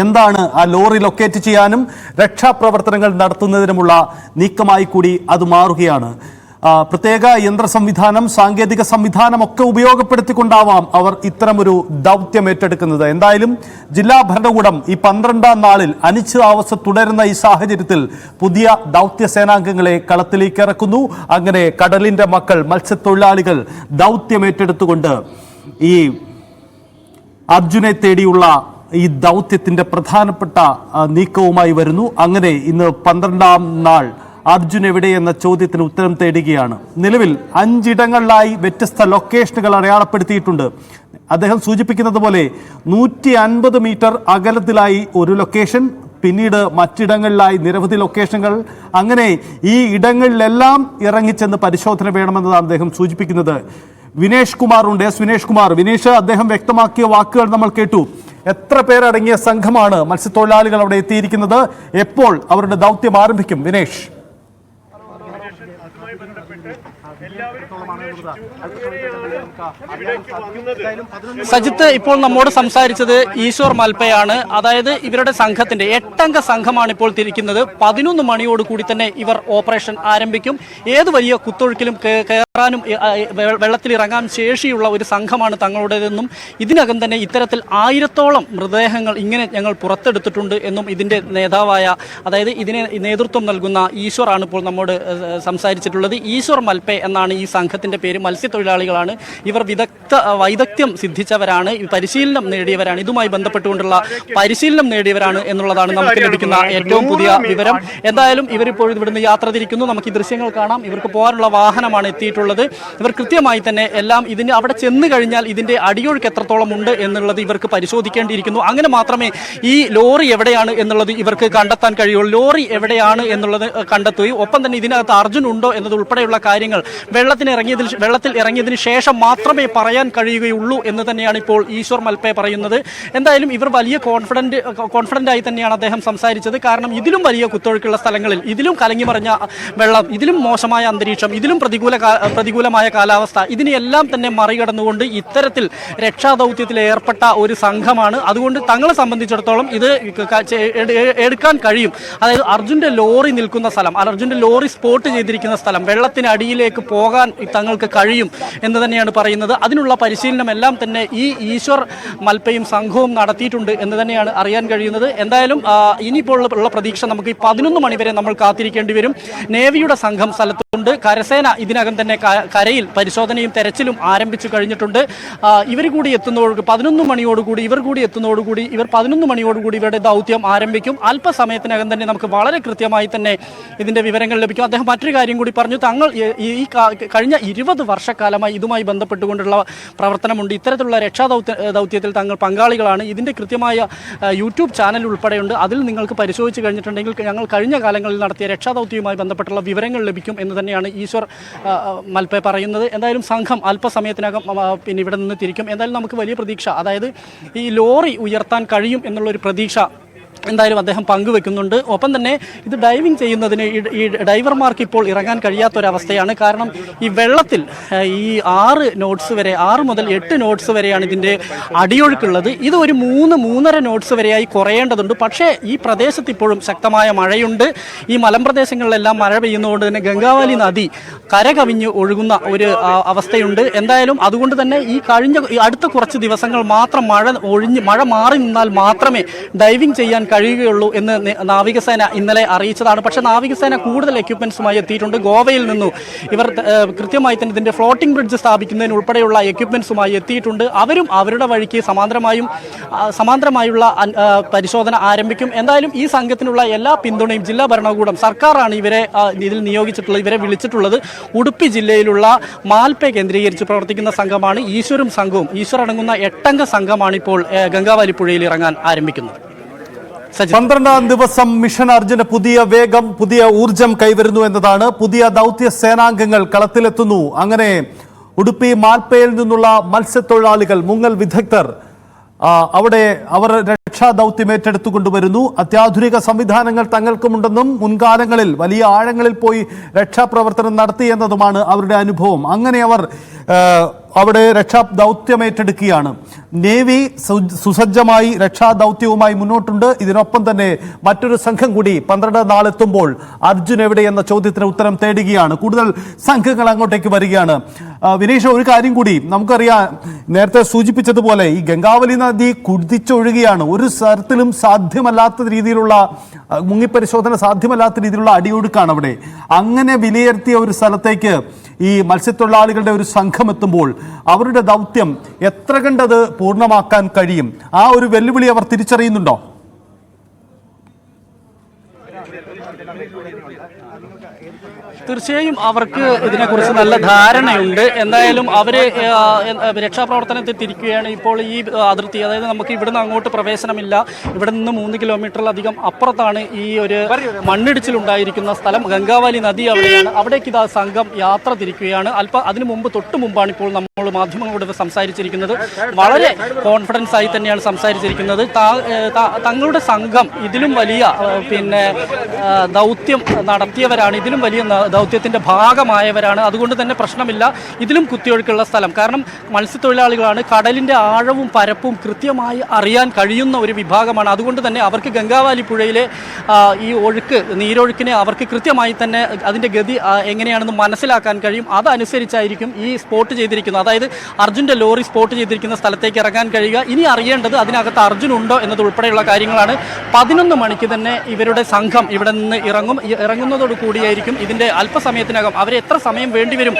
എന്താണ് ആ lorry locate ചെയ്യാനും രക്ഷാപ്രവർത്തനങ്ങൾ നടത്തുന്നതിനുമുള്ള നീക്കമായി കൂടി അത് മാറുകയാണ്. പ്രത്യേക യന്ത്ര സംവിധാനം, സാങ്കേതിക സംവിധാനമൊക്കെ ഉപയോഗപ്പെടുത്തിക്കൊണ്ടാവാം അവർ ഇത്തരമൊരു ദൗത്യം ഏറ്റെടുക്കുന്നത്. എന്തായാലും ജില്ലാ ഭരണകൂടം ഈ 12-ാം നാളിൽ അനിശ്ചിതാവസ്ഥ തുടരുന്ന ഈ സാഹചര്യത്തിൽ പുതിയ ദൗത്യ സേനാംഗങ്ങളെ കളത്തിലേക്ക് ഇറക്കുന്നു. അങ്ങനെ കടലിന്റെ മക്കൾ, മത്സ്യത്തൊഴിലാളികൾ ദൗത്യം ഏറ്റെടുത്തുകൊണ്ട് ഈ അർജുനെ തേടിയുള്ള ഈ ദൗത്യത്തിന്റെ പ്രധാനപ്പെട്ട നീക്കവുമായി വരുന്നു. അങ്ങനെ ഇന്ന് 12-ാം നാൾ അർജുൻ എവിടെ എന്ന ചോദ്യത്തിന് ഉത്തരം തേടുകയാണ്. നിലവിൽ 5 ഇടങ്ങളിലായി വ്യത്യസ്ത ലൊക്കേഷനുകൾ അടയാളപ്പെടുത്തിയിട്ടുണ്ട്. അദ്ദേഹം സൂചിപ്പിക്കുന്നത് പോലെ 150 മീറ്റർ അകലത്തിലായി ഒരു ലൊക്കേഷൻ, പിന്നീട് മറ്റിടങ്ങളിലായി നിരവധി ലൊക്കേഷനുകൾ. അങ്ങനെ ഈ ഇടങ്ങളിലെല്ലാം ഇറങ്ങിച്ചെന്ന് പരിശോധന വേണമെന്നതാണ് അദ്ദേഹം സൂചിപ്പിക്കുന്നത്. വിനേഷ് കുമാർ ഉണ്ട്. വിനേഷ് കുമാർ, അദ്ദേഹം വ്യക്തമാക്കിയ വാക്കുകൾ നമ്മൾ കേട്ടു. എത്ര പേരടങ്ങിയ സംഘമാണ് മത്സ്യത്തൊഴിലാളികൾ അവിടെ എത്തിയിരിക്കുന്നത്? എപ്പോൾ അവരുടെ ദൗത്യം ആരംഭിക്കും? വിനേഷ്. സജിത്ത്, ഇപ്പോൾ നമ്മോട് സംസാരിച്ചത് ഈശ്വർ മൽപ്പയാണ്. അതായത് ഇവരുടെ സംഘത്തിന്റെ 8-അംഗ സംഘമാണ് ഇപ്പോൾ തിരിക്കുന്നത്. 11 മണിയോട് കൂടി തന്നെ ഇവർ ഓപ്പറേഷൻ ആരംഭിക്കും. ഏത് വലിയ കുത്തൊഴുക്കിലും കയറാനും വെള്ളത്തിലിറങ്ങാൻ ശേഷിയുള്ള ഒരു സംഘമാണ് തങ്ങളുടേതെന്നും ഇതിനകം തന്നെ ഇത്തരത്തിൽ 1000-ഓളം മൃതദേഹങ്ങൾ ഇങ്ങനെ ഞങ്ങൾ പുറത്തെടുത്തിട്ടുണ്ട് എന്നും ഇതിന്റെ നേതാവായ, അതായത് ഇതിന് നേതൃത്വം നൽകുന്ന ഈശ്വറാണ് ഇപ്പോൾ നമ്മോട് സംസാരിച്ചിട്ടുള്ളത്. ഈശ്വർ മൽപ്പെ എന്നാണ് ഈ സംഘത്തിന്റെ പേര്. മത്സ്യത്തൊഴിലാളികളാണ് ഇവർ. വൈദഗ്ധ്യം സിദ്ധിച്ചവരാണ്, പരിശീലനം നേടിയവരാണ്. ഇതുമായി ബന്ധപ്പെട്ടുകൊണ്ടുള്ള പരിശീലനം നേടിയവരാണ് എന്നുള്ളതാണ് നമുക്ക് ലഭിക്കുന്ന ഏറ്റവും പുതിയ വിവരം. എന്തായാലും ഇവരിപ്പോൾ ഇവിടുന്ന് യാത്ര തിരിക്കുന്നു. നമുക്ക് ഈ ദൃശ്യങ്ങൾ കാണാം. ഇവർക്ക് പോകാനുള്ള വാഹനമാണ് എത്തിയിട്ടുള്ളത്. ഇവർ കൃത്യമായി തന്നെ എല്ലാം ഇതിന് അവിടെ ചെന്ന് കഴിഞ്ഞാൽ ഇതിന്റെ അടിയൊഴുക്ക് എത്രത്തോളം ഉണ്ട് എന്നുള്ളത് ഇവർക്ക് പരിശോധിക്കേണ്ടിയിരിക്കുന്നു. അങ്ങനെ മാത്രമേ ഈ ലോറി എവിടെയാണ് എന്നുള്ളത് ഇവർക്ക് കണ്ടെത്താൻ കഴിയുള്ളൂ. ലോറി എവിടെയാണ് എന്നുള്ളത് കണ്ടെത്തുകയും ഒപ്പം തന്നെ ഇതിനകത്ത് അർജുൻ ഉണ്ടോ എന്നത് ഉൾപ്പെടെയുള്ള കാര്യങ്ങൾ വെള്ളത്തിൽ ഇറങ്ങിയതിന് ശേഷം മാത്രമേ പറയാൻ കഴിയുകയുള്ളൂ എന്ന് തന്നെയാണ് ഇപ്പോൾ ഈശ്വർ മൽപ്പെ പറയുന്നത്. എന്തായാലും ഇവർ വലിയ കോൺഫിഡന്റ് ആയി തന്നെയാണ് അദ്ദേഹം സംസാരിച്ചത്. കാരണം ഇതിലും വലിയ കുത്തൊഴുക്കുള്ള സ്ഥലങ്ങളിൽ, ഇതിലും കലങ്ങിമറിഞ്ഞ വെള്ളം, ഇതിലും മോശമായ അന്തരീക്ഷം, ഇതിലും പ്രതികൂലമായ കാലാവസ്ഥ, ഇതിനെല്ലാം തന്നെ മറികടന്നുകൊണ്ട് ഇത്തരത്തിൽ രക്ഷാദൗത്യത്തിൽ ഏർപ്പെട്ട ഒരു സംഘമാണ്. അതുകൊണ്ട് തങ്ങളെ സംബന്ധിച്ചിടത്തോളം ഇത് എടുക്കാൻ കഴിയും. അതായത് അർജുന്റെ ലോറി നിൽക്കുന്ന സ്ഥലം, അർജുന്റെ ലോറി സ്പോട്ട് ചെയ്തിരിക്കുന്ന സ്ഥലം, വെള്ളത്തിനടിയിലേക്ക് പോകാൻ തങ്ങൾക്ക് കഴിയും എന്ന് തന്നെയാണ് പറയുന്നത്. അതിനുള്ള പരിശീലനം എല്ലാം തന്നെ ഈ ഈശ്വർ മൽപ്പയും സംഘവും നടത്തിയിട്ടുണ്ട് എന്ന് തന്നെയാണ് അറിയാൻ കഴിയുന്നത്. എന്തായാലും ഇനിയിപ്പോൾ ഉള്ള പ്രതീക്ഷ നമുക്ക് ഈ 11 മണി വരെ നമ്മൾ കാത്തിരിക്കേണ്ടി വരും. നേവിയുടെ സംഘം സ്ഥലത്തുണ്ട്. കരസേന ഇതിനകം തന്നെ കരയിൽ പരിശോധനയും തെരച്ചിലും ആരംഭിച്ചു കഴിഞ്ഞിട്ടുണ്ട്. ഇവർ കൂടി എത്തുന്നതോടുകൂടി 11 മണിയോടുകൂടി ഇവർ 11 മണിയോടുകൂടി ഇവരുടെ ദൗത്യം ആരംഭിക്കും. അല്പസമയത്തിനകം തന്നെ നമുക്ക് വളരെ കൃത്യമായി തന്നെ ഇതിന്റെ വിവരങ്ങൾ ലഭിക്കും. അദ്ദേഹം മറ്റൊരു കാര്യം കൂടി പറഞ്ഞു. തങ്ങൾ ഈ കഴിഞ്ഞ 20 വർഷക്കാലമായി ഇതുമായി ബന്ധപ്പെട്ടുകൊണ്ടുള്ള പ്രവർത്തനമുണ്ട്. ഇത്തരത്തിലുള്ള രക്ഷാദൗത്യത്തിൽ തങ്ങൾ പങ്കാളികളാണ്. ഇതിന്റെ കൃത്യമായ യൂട്യൂബ് ചാനൽ ഉൾപ്പെടെയുണ്ട്. അതിൽ നിങ്ങൾക്ക് പരിശോധിച്ച് കഴിഞ്ഞിട്ടുണ്ടെങ്കിൽ ഞങ്ങൾ കഴിഞ്ഞ കാലങ്ങളിൽ നടത്തിയ രക്ഷാദൗത്യവുമായി ബന്ധപ്പെട്ടുള്ള വിവരങ്ങൾ ലഭിക്കും എന്ന് തന്നെയാണ് ഈശ്വർ മൽപ്പെ പറയുന്നത്. എന്തായാലും സംഘം അല്പസമയത്തിനകം പിന്നെ ഇവിടെ നിന്ന് തിരിക്കും. എന്തായാലും നമുക്ക് വലിയ പ്രതീക്ഷ, അതായത് ഈ ലോറി ഉയർത്താൻ കഴിയും എന്നുള്ളൊരു പ്രതീക്ഷ എന്തായാലും അദ്ദേഹം പങ്കുവെക്കുന്നുണ്ട്. ഒപ്പം തന്നെ ഇത് ഡൈവിംഗ് ചെയ്യുന്നതിന് ഈ ഡൈവർമാർക്ക് ഇപ്പോൾ ഇറങ്ങാൻ കഴിയാത്തൊരവസ്ഥയാണ്. കാരണം ഈ വെള്ളത്തിൽ ഈ 6 മുതൽ 8 നോട്ട്സ് വരെയാണ് ഇതിൻ്റെ അടിയൊഴുക്കുള്ളത്. ഇത് ഒരു 3-3.5 നോട്ട്സ് വരെയായി കുറയേണ്ടതുണ്ട്. പക്ഷേ ഈ പ്രദേശത്ത് ഇപ്പോഴും ശക്തമായ മഴയുണ്ട്. ഈ മലമ്പ്രദേശങ്ങളിലെല്ലാം മഴ പെയ്യുന്നതുകൊണ്ട് തന്നെ ഗംഗാവലി നദി കരകവിഞ്ഞ് ഒഴുകുന്ന ഒരു അവസ്ഥയുണ്ട്. എന്തായാലും അതുകൊണ്ട് തന്നെ അടുത്ത കുറച്ച് ദിവസങ്ങൾ മാത്രം മഴ മാറി നിന്നാൽ മാത്രമേ ഡൈവിംഗ് ചെയ്യാൻ കഴിയുകയുള്ളൂ എന്ന് നാവികസേന ഇന്നലെ അറിയിച്ചതാണ്. പക്ഷേ നാവികസേന കൂടുതൽ എക്യുപ്മെന്റ്സുമായി എത്തിയിട്ടുണ്ട്. ഗോവയിൽ നിന്നും ഇവർ കൃത്യമായി തന്നെ ഇതിന്റെ ഫ്ലോട്ടിംഗ് ബ്രിഡ്ജ് സ്ഥാപിക്കുന്നതിന് ഉൾപ്പെടെയുള്ള എക്യുപ്മെന്റ്സുമായി എത്തിയിട്ടുണ്ട്. അവരും അവരുടെ വഴിക്ക് സമാന്തരമായുള്ള പരിശോധന ആരംഭിക്കും. എന്തായാലും ഈ സംഘത്തിനുള്ള എല്ലാ പിന്തുണയും ജില്ലാ ഭരണകൂടം, സർക്കാരാണ് ഇതിൽ നിയോഗിച്ചിട്ടുള്ളത്, ഇവരെ വിളിച്ചിട്ടുള്ളത്. ഉടുപ്പി ജില്ലയിലുള്ള മാൽപ്പെ കേന്ദ്രീകരിച്ച് പ്രവർത്തിക്കുന്ന സംഘമാണ് ഈശ്വരും സംഘവും. ഈശ്വർ അടങ്ങുന്ന 8-അംഗ സംഘമാണ് ഇപ്പോൾ ഗംഗാവലി പുഴയിൽ ഇറങ്ങാൻ ആരംഭിക്കുന്നത്. 12-ാം ദിവസം മിഷൻ അർജുന് പുതിയ വേഗം, പുതിയ ഊർജം കൈവരുന്നു എന്നതാണ്. പുതിയ ദൗത്യ സേനാംഗങ്ങൾ കളത്തിലെത്തുന്നു. അങ്ങനെ ഉടുപ്പി മാൽപ്പയിൽ നിന്നുള്ള മത്സ്യത്തൊഴിലാളികൾ, മുങ്ങൽ വിദഗ്ധർ അവിടെ അവർ രക്ഷാദൗത്യം ഏറ്റെടുത്തുകൊണ്ടുവരുന്നു. അത്യാധുനിക സംവിധാനങ്ങൾ തങ്ങൾക്കുമുണ്ടെന്നും മുൻകാലങ്ങളിൽ വലിയ ആഴങ്ങളിൽ പോയി രക്ഷാപ്രവർത്തനം നടത്തി എന്നതുമാണ് അവരുടെ അനുഭവം. അങ്ങനെ അവർ അവിടെ രക്ഷാ ദൗത്യം ഏറ്റെടുക്കുകയാണ്. നേവി സുസജ്ജമായി രക്ഷാ ദൗത്യവുമായി മുന്നോട്ടുണ്ട്. ഇതിനൊപ്പം തന്നെ മറ്റൊരു സംഘം കൂടി 12 നാളെത്തുമ്പോൾ അർജുൻ എവിടെ എന്ന ചോദ്യത്തിന് ഉത്തരം തേടുകയാണ്. കൂടുതൽ സംഘങ്ങൾ അങ്ങോട്ടേക്ക് വരികയാണ്. വിനീഷ്, ഒരു കാര്യം കൂടി നമുക്കറിയാം, നേരത്തെ സൂചിപ്പിച്ചതുപോലെ ഈ ഗംഗാവലി നദി കുതിച്ചൊഴുകുകയാണ്. ഒരു തരത്തിലും സാധ്യമല്ലാത്ത രീതിയിലുള്ള മുങ്ങിപ്പരിശോധന സാധ്യമല്ലാത്ത രീതിയിലുള്ള അടിയൊഴുക്കാണ് അവിടെ. അങ്ങനെ വിലയിരുത്തിയ ഒരു സ്ഥലത്തേക്ക് ഈ മത്സ്യത്തൊഴിലാളികളുടെ ഒരു സംഘം എത്തുമ്പോൾ അവരുടെ ദൗത്യം എത്ര കണ്ടത് പൂർണ്ണമാക്കാൻ കഴിയും? ആ ഒരു വെല്ലുവിളി അവർ തിരിച്ചറിയുന്നുണ്ടോ? തീർച്ചയായും അവർക്ക് ഇതിനെക്കുറിച്ച് നല്ല ധാരണയുണ്ട്. എന്തായാലും അവര് രക്ഷാപ്രവർത്തനത്തിൽ തിരിക്കുകയാണ്. ഇപ്പോൾ ഈ അതിർത്തി, അതായത് നമുക്ക് ഇവിടുന്ന് അങ്ങോട്ട് പ്രവേശനമില്ല. ഇവിടെ നിന്ന് 3 കിലോമീറ്ററിലധികം അപ്പുറത്താണ് ഈ ഒരു മണ്ണിടിച്ചിലുണ്ടായിരിക്കുന്ന സ്ഥലം. ഗംഗാവലി നദി അവിടെയാണ്. അവിടേക്ക് ഇതാ സംഘം യാത്ര തിരിക്കുകയാണ്. അതിനു മുമ്പ് തൊട്ട് മുമ്പാണ് ഇപ്പോൾ നമ്മൾ മാധ്യമങ്ങളോട് സംസാരിച്ചിരിക്കുന്നത്. വളരെ കോൺഫിഡൻസ് ആയി തന്നെയാണ് സംസാരിച്ചിരിക്കുന്നത്. തങ്ങളുടെ സംഘം ഇതിലും വലിയ ദൗത്യം നടത്തിയവരാണ്, ഇതിലും വലിയ ദൗത്യത്തിന്റെ ഭാഗമായവരാണ്. അതുകൊണ്ട് തന്നെ പ്രശ്നമില്ല, ഇതിലും കുത്തിയൊഴുക്കുള്ള സ്ഥലം. കാരണം മത്സ്യത്തൊഴിലാളികളാണ്, കടലിന്റെ ആഴവും പരപ്പും കൃത്യമായി അറിയാൻ കഴിയുന്ന ഒരു വിഭാഗമാണ്. അതുകൊണ്ട് തന്നെ അവർക്ക് ഗംഗാവാലി പുഴയിലെ ഈ നീരൊഴുക്കിനെ അവർക്ക് കൃത്യമായി തന്നെ അതിന്റെ ഗതി എങ്ങനെയാണെന്ന് മനസ്സിലാക്കാൻ കഴിയും. അതനുസരിച്ചായിരിക്കും ഈ സ്പോട്ട് ചെയ്തിരിക്കുന്നത്, അതായത് അർജുന്റെ ലോറി സ്പോട്ട് ചെയ്തിരിക്കുന്ന സ്ഥലത്തേക്ക് ഇറങ്ങാൻ കഴിയുക. ഇനി അറിയേണ്ടത് അതിനകത്ത് അർജുൻ ഉണ്ടോ എന്നതുൾപ്പെടെയുള്ള കാര്യങ്ങളാണ്. 11 മണിക്ക് തന്നെ ഇവരുടെ സംഘം ഇവിടെ നിന്ന് ഇറങ്ങുന്നതോടു കൂടിയായിരിക്കും ഇതിന്റെ അല്പസമയത്തിനകം അവർ എത്ര സമയം വേണ്ടിവരും,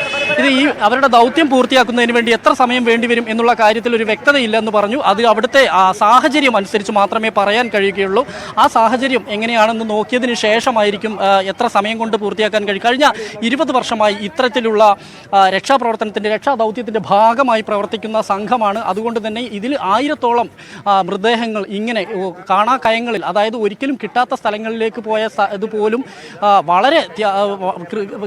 ഈ അവരുടെ ദൗത്യം പൂർത്തിയാക്കുന്നതിന് വേണ്ടി എത്ര സമയം വേണ്ടിവരും എന്നുള്ള കാര്യത്തിൽ ഒരു വ്യക്തതയില്ലെന്ന് പറഞ്ഞു. അത് അവിടുത്തെ സാഹചര്യം അനുസരിച്ച് മാത്രമേ പറയാൻ കഴിയുകയുള്ളൂ. ആ സാഹചര്യം എങ്ങനെയാണെന്ന് നോക്കിയതിന് ശേഷമായിരിക്കും എത്ര സമയം കൊണ്ട് പൂർത്തിയാക്കാൻ കഴിയും. കഴിഞ്ഞ 20 വർഷമായി ഇത്തരത്തിലുള്ള രക്ഷാപ്രവർത്തനത്തിന്റെ രക്ഷാദൗത്യത്തിന്റെ ഭാഗമായി പ്രവർത്തിക്കുന്ന സംഘമാണ്. അതുകൊണ്ട് തന്നെ ഇതിൽ 1000-ഓളം മൃതദേഹങ്ങൾ ഇങ്ങനെ കാണാക്കയങ്ങളിൽ, അതായത് ഒരിക്കലും കിട്ടാത്ത സ്ഥലങ്ങളിലേക്ക് പോയ ഇതുപോലും വളരെ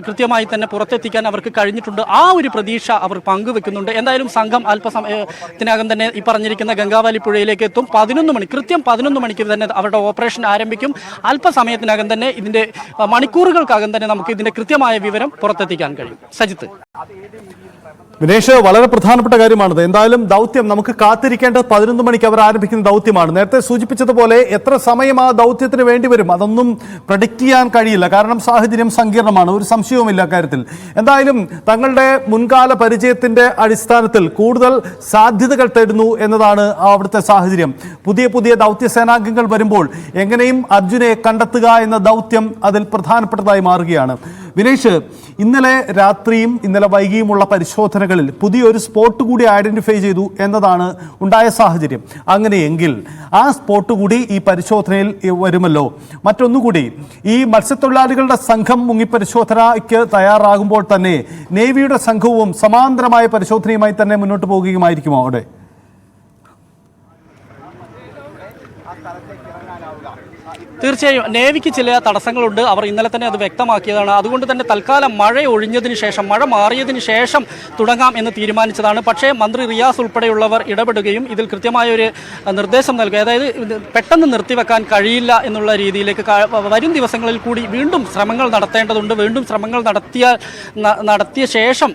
കൃത്യമായി തന്നെ പുറത്തെത്തിക്കാൻ അവർക്ക് കഴിഞ്ഞിട്ടുണ്ട്. ആ ഒരു പ്രതീക്ഷ അവർ പങ്കുവെക്കുന്നുണ്ട്. എന്തായാലും സംഘം അല്പസമയത്തിനകം തന്നെ ഈ പറഞ്ഞിരിക്കുന്ന ഗംഗാവാലി പുഴയിലേക്ക് എത്തും. 11 മണി, കൃത്യം 11 മണിക്ക് തന്നെ അവരുടെ ഓപ്പറേഷൻ ആരംഭിക്കും. അല്പസമയത്തിനകം തന്നെ ഇതിന്റെ മണിക്കൂറുകൾക്കകം തന്നെ നമുക്ക് ഇതിന്റെ കൃത്യമായ വിവരം പുറത്തെത്തിക്കാൻ കഴിയും. സജിത്ത്. വിനേഷ്, വളരെ പ്രധാനപ്പെട്ട കാര്യമാണത്. എന്തായാലും ദൗത്യം നമുക്ക് കാത്തിരിക്കേണ്ടത് 11 മണിക്ക് അവർ ആരംഭിക്കുന്ന ദൗത്യമാണ്. നേരത്തെ സൂചിപ്പിച്ചതുപോലെ എത്ര സമയം ആ ദൗത്യത്തിന് വേണ്ടിവരും അതൊന്നും പ്രഡിക്റ്റ് ചെയ്യാൻ കഴിയില്ല. കാരണം സാഹചര്യം സങ്കീർണമാണ്, ഒരു സംശയവുമില്ല കാര്യത്തിൽ. എന്തായാലും തങ്ങളുടെ മുൻകാല പരിചയത്തിന്റെ അടിസ്ഥാനത്തിൽ കൂടുതൽ സാധ്യതകൾ തേടുന്നു എന്നതാണ് അവിടുത്തെ സാഹചര്യം. പുതിയ ദൗത്യ സേനാംഗങ്ങൾ വരുമ്പോൾ എങ്ങനെയും അർജുനെ കണ്ടെത്തുക എന്ന ദൗത്യം അതിൽ പ്രധാനപ്പെട്ടതായി മാറുകയാണ്. വിനേഷ്, ഇന്നലെ രാത്രിയും ഇന്നലെ വൈകിയുമുള്ള പരിശോധനകളിൽ പുതിയൊരു സ്പോട്ട് കൂടി ഐഡന്റിഫൈ ചെയ്തു എന്നതാണ് ഉണ്ടായ സാഹചര്യം. അങ്ങനെയെങ്കിൽ ആ സ്പോട്ട് കൂടി ഈ പരിശോധനയിൽ വരുമല്ലോ. മറ്റൊന്നുകൂടി, ഈ മത്സ്യത്തൊഴിലാളികളുടെ സംഘം മുങ്ങിപ്പരിശോധനയ്ക്ക് തയ്യാറാകുമ്പോൾ തന്നെ നേവിയുടെ സംഘവും സമാന്തരമായ പരിശോധനയുമായി തന്നെ മുന്നോട്ട് പോകുകയുമായിരിക്കുമോ അവിടെ? തീർച്ചയായും നേവിക്ക് ചില തടസ്സങ്ങളുണ്ട്. അവർ ഇന്നലെ തന്നെ അത് വ്യക്തമാക്കിയതാണ്. അതുകൊണ്ട് തന്നെ തൽക്കാലം മഴ ഒഴിഞ്ഞതിന് ശേഷം, മഴ മാറിയതിന് ശേഷം തുടങ്ങാം എന്ന് തീരുമാനിച്ചതാണ്. പക്ഷേ മന്ത്രി റിയാസ് ഉൾപ്പെടെയുള്ളവർ ഇടപെടുകയും ഇതിൽ കൃത്യമായൊരു നിർദ്ദേശം നൽകുക, അതായത് പെട്ടെന്ന് നിർത്തിവെക്കാൻ കഴിയില്ല എന്നുള്ള രീതിയിലേക്ക് വരും ദിവസങ്ങളിൽ കൂടി വീണ്ടും ശ്രമങ്ങൾ നടത്തേണ്ടതുണ്ട്. വീണ്ടും ശ്രമങ്ങൾ നടത്തിയ ശേഷം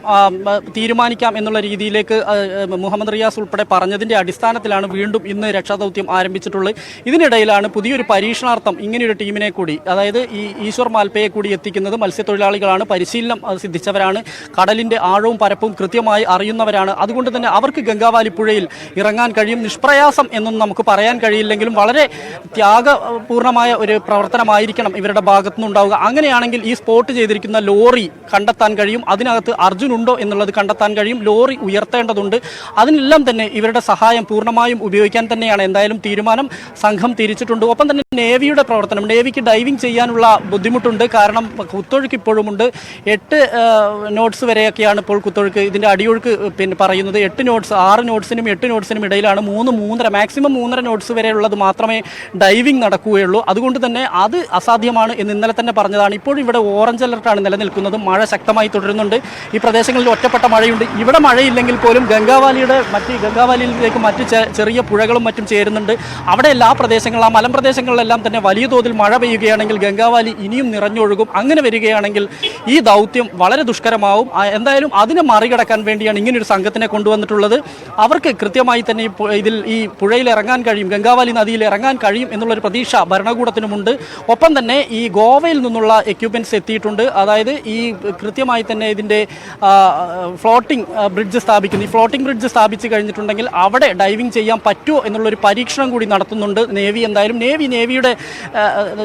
തീരുമാനിക്കാം എന്നുള്ള രീതിയിലേക്ക് മുഹമ്മദ് റിയാസ് ഉൾപ്പെടെ പറഞ്ഞതിൻ്റെ അടിസ്ഥാനത്തിലാണ് വീണ്ടും ഇന്ന് രക്ഷാദൗത്യം ആരംഭിച്ചിട്ടുള്ളത്. ഇതിനിടയിലാണ് പുതിയൊരു പരീക്ഷണാർത്ഥം ഇങ്ങനെയൊരു ടീമിനെ കൂടി, അതായത് ഈ ഈശ്വർ മാൽപ്പയെ കൂടി എത്തിക്കുന്നത്. മത്സ്യത്തൊഴിലാളികളാണ്, പരിശീലനം സിദ്ധിച്ചവരാണ്, കടലിന്റെ ആഴവും പരപ്പും കൃത്യമായി അറിയുന്നവരാണ്. അതുകൊണ്ട് തന്നെ അവർക്ക് ഗംഗാവാലി പുഴയിൽ ഇറങ്ങാൻ കഴിയും. നിഷ്പ്രയാസം എന്നൊന്നും നമുക്ക് പറയാൻ കഴിയില്ലെങ്കിലും വളരെ ത്യാഗപൂർണമായ ഒരു പ്രവർത്തനമായിരിക്കണം ഇവരുടെ ഭാഗത്തുനിന്നുണ്ടാവുക. അങ്ങനെയാണെങ്കിൽ ഈ സ്പോട്ട് ചെയ്തിരിക്കുന്ന ലോറി കണ്ടെത്താൻ കഴിയും, അതിനകത്ത് അർജുൻ ഉണ്ടോ എന്നുള്ളത് കണ്ടെത്താൻ കഴിയും, ലോറി ഉയർത്തേണ്ടതുണ്ട്. അതിനെല്ലാം തന്നെ ഇവരുടെ സഹായം പൂർണ്ണമായും ഉപയോഗിക്കാൻ തന്നെയാണ് എന്തായാലും തീരുമാനം. സംഘം തിരിച്ചിട്ടുണ്ട്. ഒപ്പം തന്നെ നേവിയുടെ പ്രവർത്തനം, നേവിക്ക് ഡൈവിംഗ് ചെയ്യാനുള്ള ബുദ്ധിമുട്ടുണ്ട്. കാരണം കുത്തൊഴുക്ക് ഇപ്പോഴുമുണ്ട്. 8 നോട്ട്സ് വരെയൊക്കെയാണ് ഇപ്പോൾ കുത്തൊഴുക്ക്. ഇതിൻ്റെ അടിയൊഴുക്ക് പറയുന്നത് 8 നോട്ട്സ്, 6 നോട്ട്സിനും 8 നോട്ട്സിനും ഇടയിലാണ്. 3-3.5 മാക്സിമം 3.5 നോട്ട്സ് വരെയുള്ളത് മാത്രമേ ഡൈവിംഗ് നടക്കുകയുള്ളൂ. അതുകൊണ്ട് തന്നെ അത് അസാധ്യമാണ് എന്ന് ഇന്നലെ തന്നെ പറഞ്ഞതാണ്. ഇപ്പോഴും ഇവിടെ ഓറഞ്ച് അലർട്ടാണ് നിലനിൽക്കുന്നത്. മഴ ശക്തമായി തുടരുന്നുണ്ട്. ഈ പ്രദേശങ്ങളിൽ ഒറ്റപ്പെട്ട മഴയുണ്ട്. ഇവിടെ മഴയില്ലെങ്കിൽ പോലും ഗംഗാവാലിയിലേക്ക് മറ്റ് ചെറിയ പുഴകളും മറ്റും ചേരുന്നുണ്ട്. അവിടെ എല്ലാ പ്രദേശങ്ങളും ആ മലമ്പ്രദേശങ്ങളിലെല്ലാം തന്നെ വലിയ തോതിൽ മഴ പെയ്യുകയാണെങ്കിൽ ഗംഗാവാലി ഇനിയും നിറഞ്ഞൊഴുകും. അങ്ങനെ വരികയാണെങ്കിൽ ഈ ദൗത്യം വളരെ ദുഷ്കരമാവും. എന്തായാലും അതിനെ മറികടക്കാൻ വേണ്ടിയാണ് ഇങ്ങനൊരു സംഘത്തിനെ കൊണ്ടുവന്നിട്ടുള്ളത്. അവർക്ക് കൃത്യമായി തന്നെ ഇതിൽ ഈ പുഴയിൽ ഇറങ്ങാൻ കഴിയും, ഗംഗാവാലി നദിയിൽ ഇറങ്ങാൻ കഴിയും എന്നുള്ളൊരു പ്രതീക്ഷ ഭരണകൂടത്തിനുമുണ്ട്. ഒപ്പം തന്നെ ഈ ഗോവയിൽ നിന്നുള്ള എക്യുപ്മെന്റ്സ് എത്തിയിട്ടുണ്ട്. അതായത് ഈ കൃത്യമായി തന്നെ ഇതിൻ്റെ ഫ്ലോട്ടിംഗ് ബ്രിഡ്ജ് സ്ഥാപിക്കുന്നു. ഈ ഫ്ലോട്ടിംഗ് ബ്രിഡ്ജ് സ്ഥാപിച്ച് കഴിഞ്ഞിട്ടുണ്ടെങ്കിൽ അവിടെ ഡൈവിംഗ് ചെയ്യാൻ പറ്റുമോ എന്നുള്ളൊരു പരീക്ഷണം കൂടി നടത്തുന്നുണ്ട് നേവി. എന്തായാലും നേവിയുടെ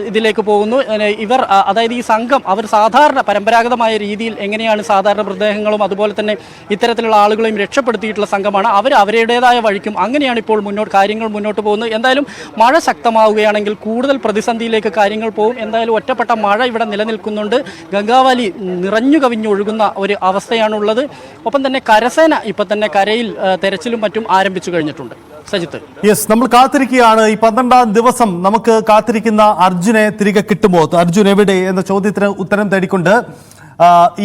ഇതിലേക്ക് പോകുന്നു. ഇവർ അതായത് ഈ സംഘം അവർ സാധാരണ പരമ്പരാഗതമായ രീതിയിൽ എങ്ങനെയാണ് സാധാരണ മൃതദേഹങ്ങളും അതുപോലെ തന്നെ ഇത്തരത്തിലുള്ള ആളുകളെയും രക്ഷപ്പെടുത്തിയിട്ടുള്ള സംഘമാണ്. അവർ അവരുടേതായ വഴിക്കും അങ്ങനെയാണ് ഇപ്പോൾ കാര്യങ്ങൾ മുന്നോട്ട് പോകുന്നത്. എന്തായാലും മഴ ശക്തമാവുകയാണെങ്കിൽ കൂടുതൽ പ്രതിസന്ധിയിലേക്ക് കാര്യങ്ങൾ പോകും. എന്തായാലും ഒറ്റപ്പെട്ട മഴ ഇവിടെ നിലനിൽക്കുന്നുണ്ട്. ഗംഗാവാലി നിറഞ്ഞു കവിഞ്ഞൊഴുകുന്ന ഒരു അവസ്ഥയാണുള്ളത്. ഒപ്പം തന്നെ കരസേന ഇപ്പം തന്നെ കരയിൽ തെരച്ചിലും മറ്റും ആരംഭിച്ചു കഴിഞ്ഞിട്ടുണ്ട്. സജിത്ത്, യെസ്, നമ്മൾ കാത്തിരിക്കുകയാണ്. ഈ 12ാം ദിവസം നമുക്ക് കാത്തിരിക്കുന്ന അർജുനെ തിരികെ കിട്ടുമോ, അർജുൻ എവിടെ എന്ന ചോദ്യത്തിന് ഉത്തരം തേടിക്കൊണ്ട്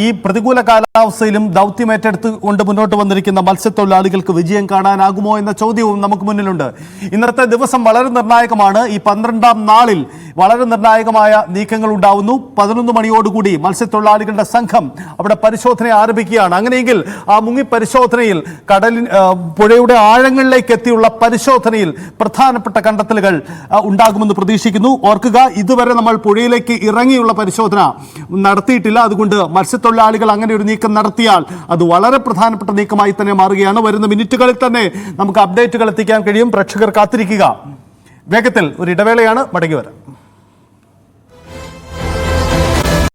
ഈ പ്രതികൂല കാലാവസ്ഥയിലും ദൗത്യം ഏറ്റെടുത്തുകൊണ്ട് മുന്നോട്ട് വന്നിരിക്കുന്ന മത്സ്യത്തൊഴിലാളികൾക്ക് വിജയം കാണാനാകുമോ എന്ന ചോദ്യവും നമുക്ക് മുന്നിലുണ്ട്. ഇന്നത്തെ ദിവസം വളരെ നിർണായകമാണ്. ഈ 12ാം നാളിൽ വളരെ നിർണായകമായ നീക്കങ്ങൾ ഉണ്ടാവുന്നു. 11 മണിയോടുകൂടി മത്സ്യത്തൊഴിലാളികളുടെ സംഘം അവിടെ പരിശോധന ആരംഭിക്കുകയാണ്. അങ്ങനെയെങ്കിൽ ആ മുങ്ങി പരിശോധനയിൽ പുഴയുടെ ആഴങ്ങളിലേക്ക് എത്തിയുള്ള പരിശോധനയിൽ പ്രധാനപ്പെട്ട കണ്ടെത്തലുകൾ ഉണ്ടാകുമെന്ന് പ്രതീക്ഷിക്കുന്നു. ഓർക്കുക, ഇതുവരെ നമ്മൾ പുഴയിലേക്ക് ഇറങ്ങിയുള്ള പരിശോധന നടത്തിയിട്ടില്ല. അതുകൊണ്ട് മത്സ്യത്തൊഴിലാളികൾ അങ്ങനെ ഒരു നീക്കം നടത്തിയാൽ അത് വളരെ പ്രധാനപ്പെട്ട നീക്കമായി തന്നെ മാറുകയാണ്. വരുന്ന മിനിറ്റുകളിൽ തന്നെ നമുക്ക് അപ്ഡേറ്റുകൾ എത്തിക്കാൻ കഴിയും. പ്രേക്ഷകർ കാത്തിരിക്കുക. വേഗത്തിൽ ഒരു ഇടവേളയാണ്, മടങ്ങി വരാം.